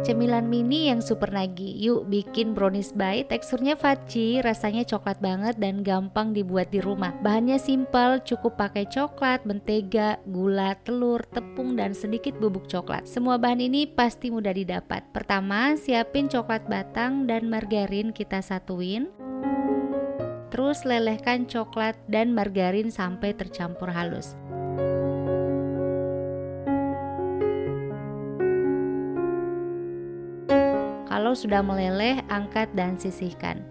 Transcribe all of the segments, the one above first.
Cemilan mini yang super nagih. Yuk bikin brownies bite, teksturnya fudgy, rasanya coklat banget dan gampang dibuat di rumah. Bahannya simple, cukup pakai coklat, mentega, gula, telur, tepung, dan sedikit bubuk coklat. Semua bahan ini pasti mudah didapat. Pertama, siapin coklat batang dan margarin kita satuin. Terus lelehkan coklat dan margarin sampai tercampur halus. Kalau sudah meleleh, angkat dan sisihkan.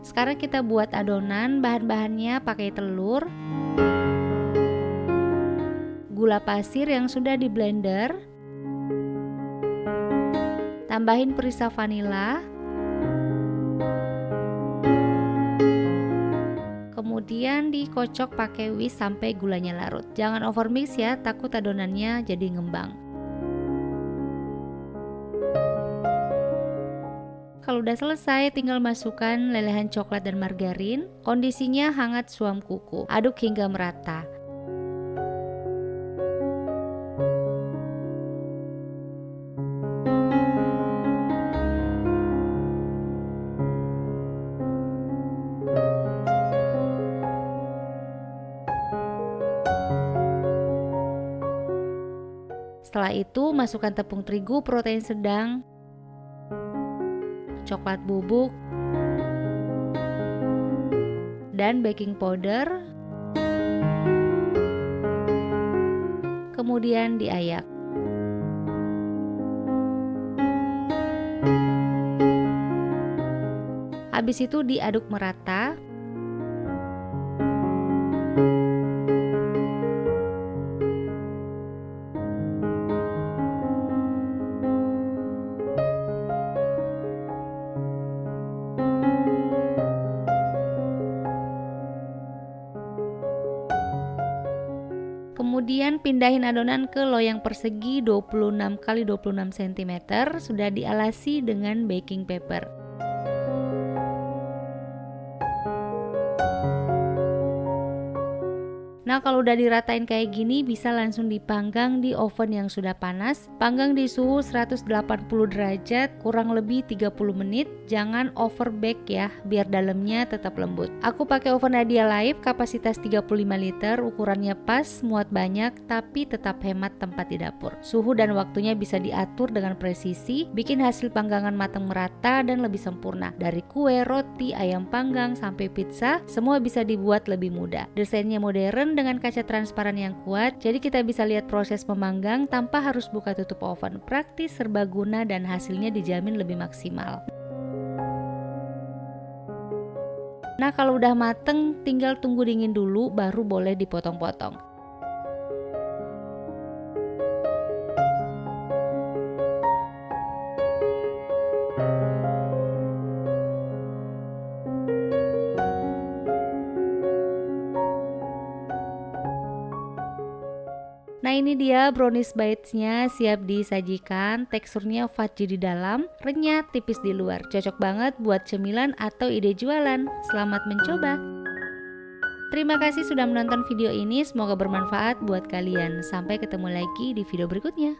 Sekarang kita buat adonan. Bahan-bahannya pakai telur, gula pasir yang sudah di blender, tambahin perisa vanila, kemudian dikocok pakai whisk sampai gulanya larut. Jangan overmix ya, takut adonannya jadi ngembang. Kalau udah selesai, tinggal masukkan lelehan coklat dan margarin. Kondisinya hangat suam kuku. Aduk hingga merata. Setelah itu, masukkan tepung terigu protein sedang, coklat bubuk, dan baking powder. Kemudian diayak. Habis itu diaduk merata. Kemudian pindahin adonan ke loyang persegi 26 x 26 cm, sudah dialasi dengan baking paper. Nah, kalau udah diratain kayak gini, bisa langsung dipanggang di oven yang sudah panas. Panggang di suhu 180 derajat kurang lebih 30 menit. Jangan over bake ya, biar dalamnya tetap lembut. Aku pakai oven Radia Live kapasitas 35 liter, ukurannya pas, muat banyak, tapi tetap hemat tempat di dapur. Suhu dan waktunya bisa diatur dengan presisi, bikin hasil panggangan matang merata dan lebih sempurna. Dari kue, roti, ayam panggang, sampai pizza, semua bisa dibuat lebih mudah. Desainnya modern dengan kaca transparan yang kuat, jadi kita bisa lihat proses memanggang tanpa harus buka tutup oven. Praktis, serbaguna, dan hasilnya dijamin lebih maksimal. Nah, kalau udah mateng, tinggal tunggu dingin dulu, baru boleh dipotong-potong. Nah, ini dia brownies bites-nya siap disajikan. Teksturnya fudgy di dalam, renyah, tipis di luar. Cocok banget buat cemilan atau ide jualan. Selamat mencoba. Terima kasih sudah menonton video ini. Semoga bermanfaat buat kalian. Sampai ketemu lagi di video berikutnya.